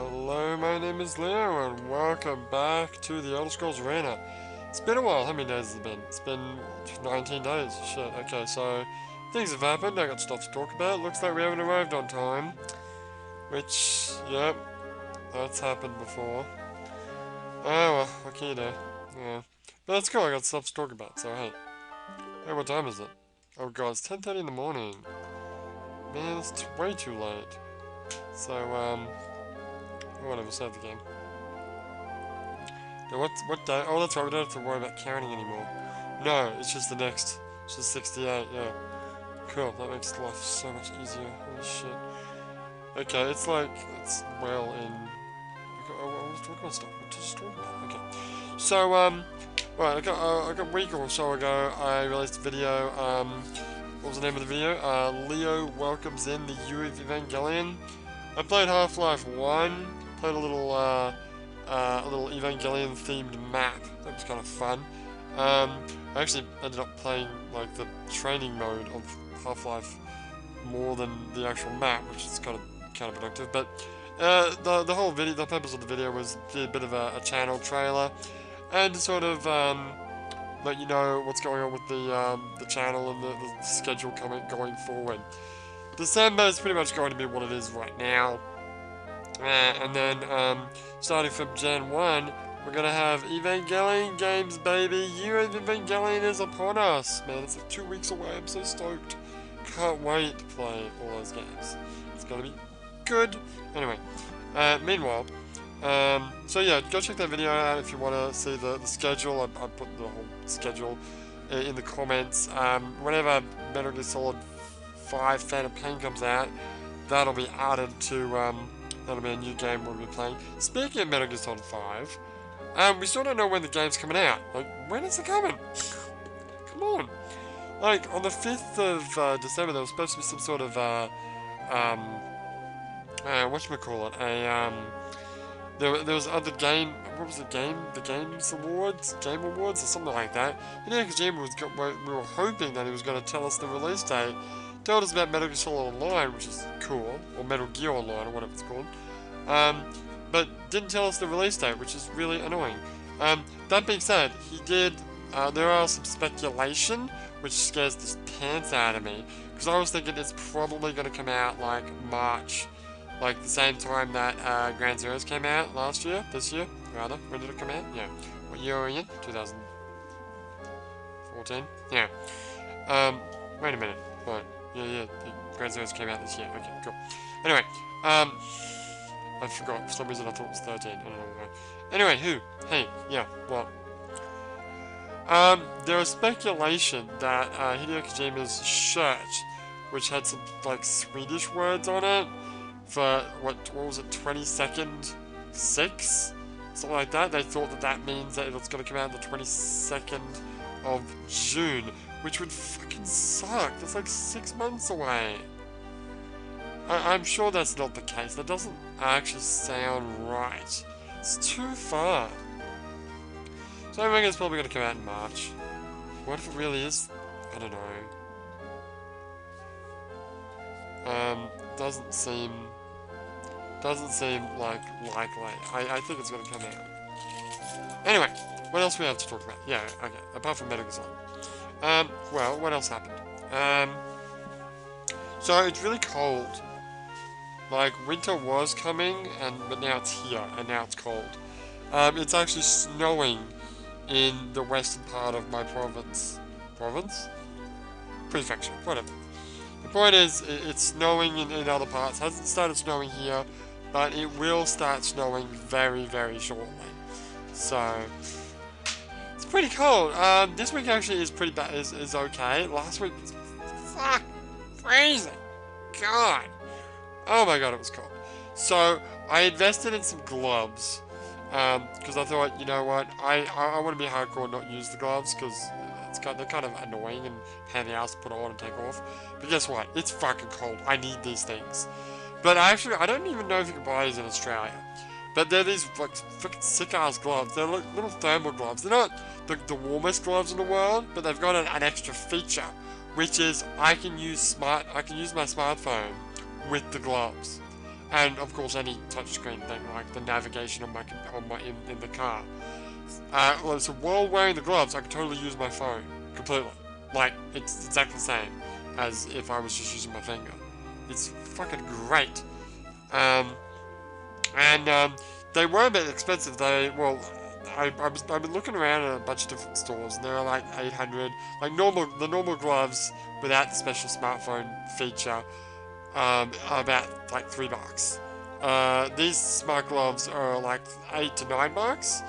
Hello, my name is Leo, and welcome back to the Elder Scrolls Arena. It's been a while. How many days has it been? It's been 19 days. Shit. Okay, so things have happened. I got stuff to talk about. Looks like we haven't arrived on time. Which, yep, that's happened before. Oh well, what can you do? Yeah. But that's cool. I got stuff to talk about, so hey. Hey, what time is it? Oh god, it's 10:30 in the morning. Man, it's way too late. So, whatever, save the game. Now what day? Oh, that's right, we don't have to worry about counting anymore. No, it's just the next. It's just 68, yeah. Cool, that makes life so much easier. Holy shit. Okay, it's like, it's well in... I was talking about stuff, what did I just talk about? Okay. So, right, like a week or so ago, I released a video, what was the name of the video? Leo welcomes in the U of Evangelion. I played Half-Life 1, played a little Evangelion-themed map. That was kind of fun. I actually ended up playing, like, the training mode of Half-Life more than the actual map, which is kind of counterproductive. But the whole video, the purpose of the video was to be a bit of a channel trailer, and to sort of let you know what's going on with the channel and the schedule going forward. December is pretty much going to be what it is right now. And then, starting from Gen 1, we're gonna have Evangelion games, baby! Year of Evangelion is upon us! Man, it's like 2 weeks away, I'm so stoked. Can't wait to play all those games. It's gonna be good! Anyway, meanwhile, so yeah, go check that video out if you want to see the schedule. I put the whole schedule in the comments. Whenever Metal Gear Solid 5 Phantom Pain comes out, that'll be added to, that'll be a new game we'll be playing. Speaking of Metal Gear Solid 5, we still don't know when the game's coming out. Like, when is it coming? Come on. Like, on the 5th of December, there was supposed to be some sort of, whatchamacallit, there was other game, what was the game? The Games Awards? Game Awards or something like that. Hideo Kojima we were hoping that he was going to tell us the release date. Told us about Metal Gear Solid Online, which is cool, or Metal Gear Online, or whatever it's called. But didn't tell us the release date, which is really annoying. That being said, he did, there are some speculation, which scares the pants out of me, because I was thinking it's probably going to come out, like, March, like the same time that Ground Zeroes came out this year, rather. When did it come out? Yeah. What year are we in? 2014? Yeah. Wait a minute. What? Yeah, Ground Zeroes came out this year. Okay, cool. Anyway, I forgot. For some reason I thought it was 13. I don't know why. Anyway, hey, yeah, what? There was speculation that Hideo Kojima's shirt, which had some, like, Swedish words on it, for, what was it, 22nd 6? Something like that. They thought that means that it's going to come out on the 22nd of June, which would fucking suck. That's like 6 months away. I'm sure that's not the case. That doesn't actually sound right. It's too far. So I reckon it's probably going to come out in March. What if it really is? I don't know. Doesn't seem like likely. I think it's going to come out. Anyway, what else do we have to talk about? Yeah, okay, apart from Metal Gear Solid. Well, what else happened? So it's really cold. Like, winter was coming, but now it's here, and now it's cold. It's actually snowing in the western part of my province. Province? Prefecture, whatever. The point is, it's snowing in other parts. It hasn't started snowing here, but it will start snowing very, very shortly. So, it's pretty cold. This week actually is pretty bad. Is okay. Last week was freezing. God. Oh my god, it was cold. So I invested in some gloves because I thought, you know what, I want to be hardcore and not use the gloves because they're kind of annoying and handy-ass to put on and take off. But guess what? It's fucking cold. I need these things. But actually, I don't even know if you can buy these in Australia. But they're these like freaking sick-ass gloves. They're like little thermal gloves. They're not the warmest gloves in the world, but they've got an extra feature, which is I can use my smartphone with the gloves. and of course any touchscreen thing like the navigation on in the car. Well, so while wearing the gloves, I can totally use my phone completely. Like it's exactly the same as if I was just using my finger. It's fucking great. They were a bit expensive. I've been looking around at a bunch of different stores, and they were like 800, like the normal gloves without the special smartphone feature, are about like $3. These smart gloves are like $8 to $9.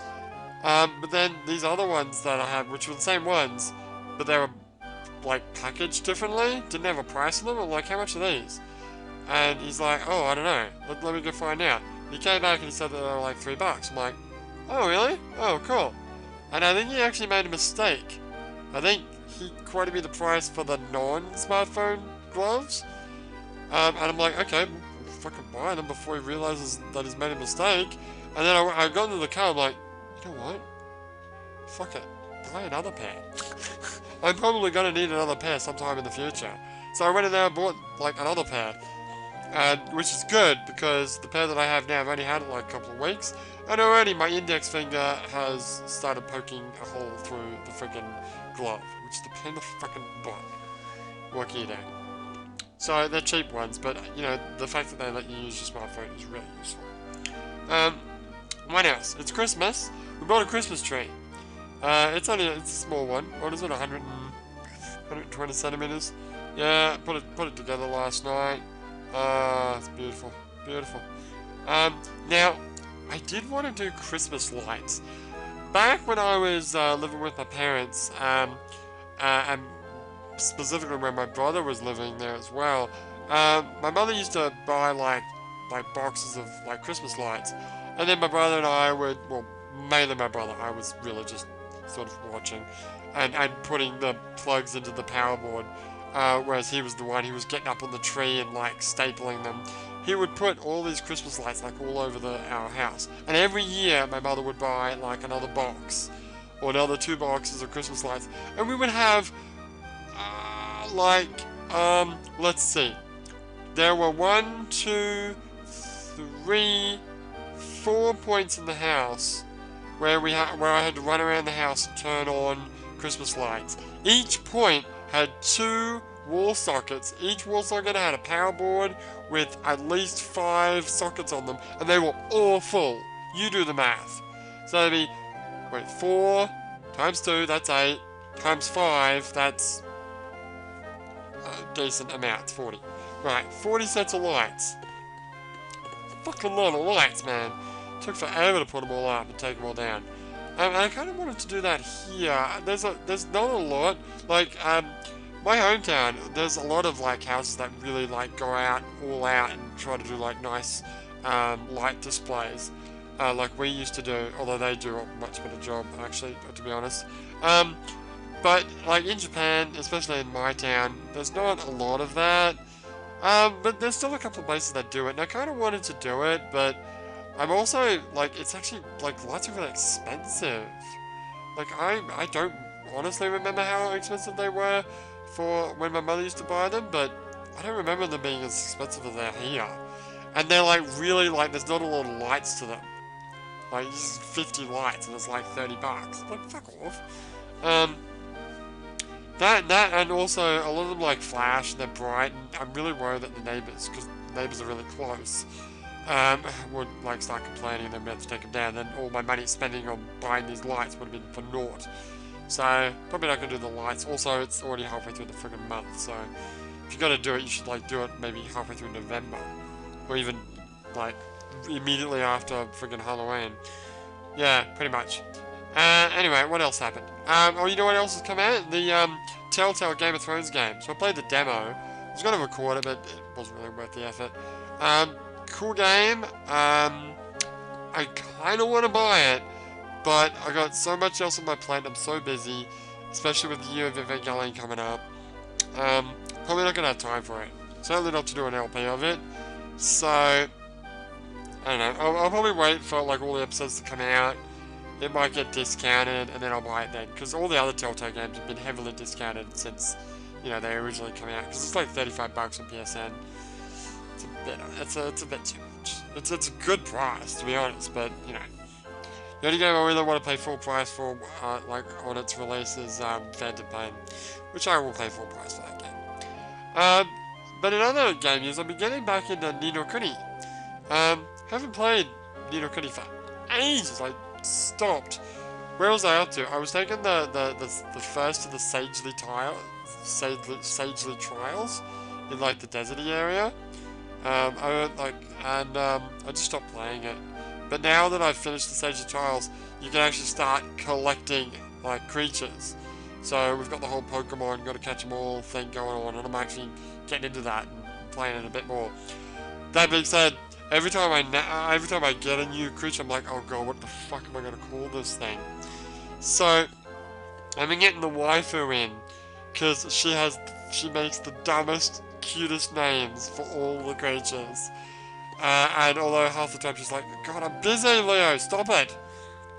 But then these other ones that I have, which were the same ones, but they were like packaged differently, didn't have a price on them. I'm like, how much are these? And he's like, oh, I don't know. Let me go find out. He came back and he said that they were like $3. I'm like, oh, really? Oh, cool. And I think he actually made a mistake. I think he quoted me the price for the non-smartphone gloves. And I'm like, okay, we'll fucking buy them before he realizes that he's made a mistake. And then I got into the car, I'm like, you know what? Fuck it. Buy another pair. I'm probably gonna need another pair sometime in the future. So I went in there and bought like another pair. Which is good because the pair that I have now, I've only had it like a couple of weeks, and already my index finger has started poking a hole through the freaking glove, which is the pain in the fucking butt. What can you do? So they're cheap ones, but you know the fact that they let you use your smartphone is really useful. What else? It's Christmas. We bought a Christmas tree. It's a small one. What is it? 120 centimeters. Yeah, put it together last night. It's beautiful, beautiful. Now, I did want to do Christmas lights. Back when I was living with my parents, and specifically when my brother was living there as well, my mother used to buy like boxes of like Christmas lights, and then my brother and I would, well, mainly my brother, I was really just sort of watching, and putting the plugs into the power board. Whereas he was the one who was getting up on the tree and like stapling them. He would put all these Christmas lights like all over our house. And every year my mother would buy like another box or another 2 boxes of Christmas lights. And we would have let's see. There were 1, 2, 3, 4 points in the house where I had to run around the house and turn on Christmas lights. Each point had 2 wall sockets. Each wall socket had a power board with at least 5 sockets on them, and they were all full. You do the math. So that'd be, 4 times 2, that's 8, times 5, that's a decent amount, it's 40. Right, 40 sets of lights. Fucking lot of lights, man. Took forever to put them all up and take them all down. And I kind of wanted to do that here. There's not a lot. Like, my hometown, there's a lot of like houses that really like go all out and try to do like nice light displays, like we used to do. Although they do a much better job, actually, to be honest. But like in Japan, especially in my town, there's not a lot of that. But there's still a couple of places that do it, and I kind of wanted to do it, but I'm also, like, it's actually, like, lights are really expensive. Like, I don't honestly remember how expensive they were for when my mother used to buy them, but I don't remember them being as expensive as they're here. And they're, like, really, like, there's not a lot of lights to them. Like, this is 50 lights, and it's, like, $30. Like, fuck off. That, and also, a lot of them, like, flash, and they're bright, and I'm really worried that the neighbors, because the neighbors are really close, would like start complaining and then we have to take them down. Then all my money spending on buying these lights would have been for naught. So probably not gonna do the lights. Also, it's already halfway through the friggin' month, so if you're gonna do it, you should like do it maybe halfway through November, or even like immediately after friggin' Halloween. Yeah, pretty much. Anyway, what else happened? Oh, you know what else has come out? The Telltale Game of Thrones game. So I played the demo. I was gonna record it, but it wasn't really worth the effort. Cool game. I kind of want to buy it, but I got so much else on my plate. I'm so busy, especially with the year of Evangelion coming up. Probably not gonna have time for it. Certainly not to do an LP of it. So I don't know. I'll probably wait for like all the episodes to come out. It might get discounted, and then I'll buy it then. Because all the other Telltale games have been heavily discounted since, you know, they originally come out. Because it's like $35 on PSN. It's a bit too It's a good price, to be honest, but, you know. The only game I really want to pay full price for, like, on its release is, Phantom Pain, which I will pay full price for that game. But in other game news, I've been getting back into Ni no Kuni. Haven't played Ni no Kuni for ages, I stopped. Where was I up to? I was taking the first of the Sagely Trials in, like, the deserty area. I just stopped playing it. But now that I've finished the Sagely Trials, you can actually start collecting, like, creatures. So we've got the whole Pokemon, got to catch them all thing going on, and I'm actually getting into that and playing it a bit more. That being said, every time I get a new creature, I'm like, oh god, what the fuck am I gonna call this thing? So I've been getting the waifu in, because she makes the dumbest, cutest names for all the creatures. And although half the time she's like, God, I'm busy, Leo, stop it!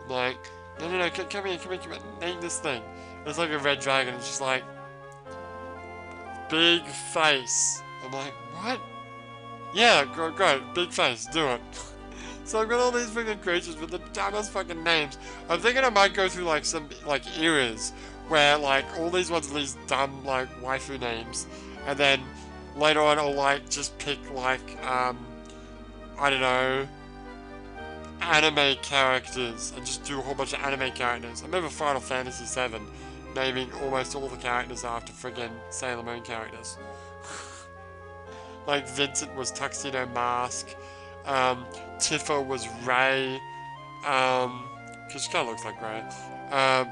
I'm like, no, come here, name this thing. It's like a red dragon, and she's like, big face. I'm like, what? Yeah, great, big face, do it. So I've got all these freaking creatures with the dumbest fucking names. I'm thinking I might go through, like, some, like, eras where, like, all these ones are these dumb, like, waifu names, and then later on I'll, like, just pick, like, I don't know, anime characters, and just do a whole bunch of anime characters. I remember Final Fantasy VII naming almost all the characters after friggin' Sailor Moon characters. Like, Vincent was Tuxedo Mask, Tifa was Ray, because she kind of looks like Ray,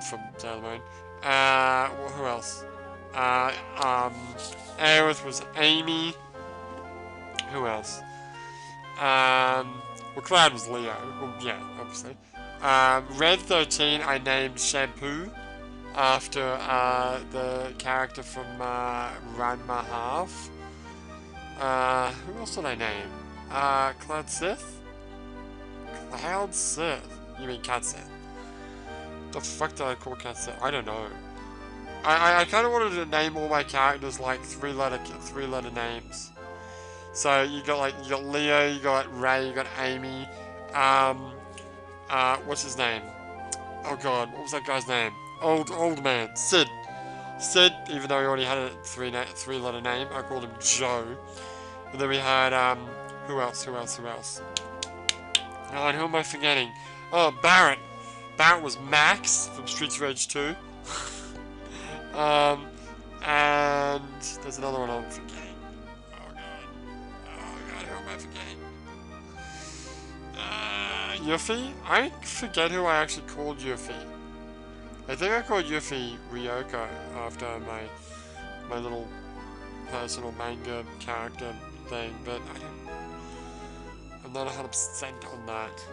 from Sailor Moon. Well, who else? Aerith was Amy. Who else? Well, Cloud was Leo. Well, yeah, obviously. Red 13, I named Shampoo after the character from Ranma Half. Who else did I name? Cloud Sith? Cloud Sith? You mean Cat Sith? The fuck did I call Cat Sith? I don't know. I kind of wanted to name all my characters like three-letter names. So you got Leo, you got Ray, you got Amy. What's his name? Oh god, what was that guy's name? Old man, Sid. Sid, even though he already had a three-letter name, I called him Joe. And then we had who else? Oh, and who am I forgetting? Oh, Barrett. Barrett was Max from Streets of Rage 2. And there's another one I'm forgetting. Who am I forgetting? Yuffie? I forget who I actually called Yuffie. I think I called Yuffie Ryoko after my little personal manga character thing, but I'm not 100% on that.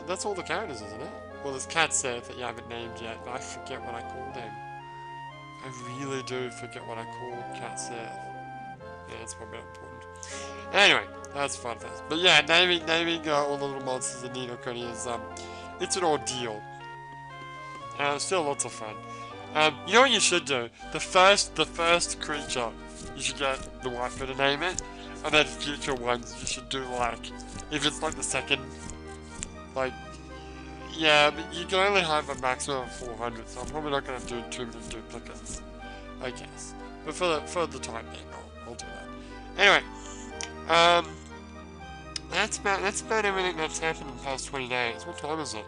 That's all the characters, isn't it? Well, there's Cat Sith that you haven't named yet, but I forget what I called him. I really do forget what I called Cat Sith. Yeah, it's probably not important. Anyway, that's fun. But yeah, naming all the little monsters in Ni no Kuni is, it's an ordeal. Still lots of fun. You know what you should do? The first creature, you should get the waifu to name it, and then future ones you should do, like, if it's like the second, like, yeah, but you can only have a maximum of 400, so I'm probably not going to do too many duplicates, I guess. But for the time being, I'll do that. Anyway, that's about everything that's happened in the past 20 days. What time is it?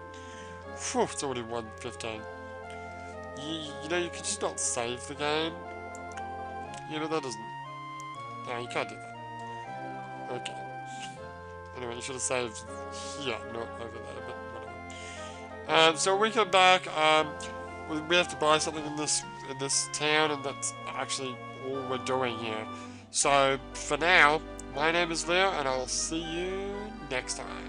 Phew, it's already 1:15. You know, you could just not save the game. Yeah, but that doesn't... No, you can't do that. Okay. Anyway, you should have saved here, not over there, but whatever. So when we come back, we have to buy something in this town, and that's actually all we're doing here. So, for now, my name is Leo, and I'll see you next time.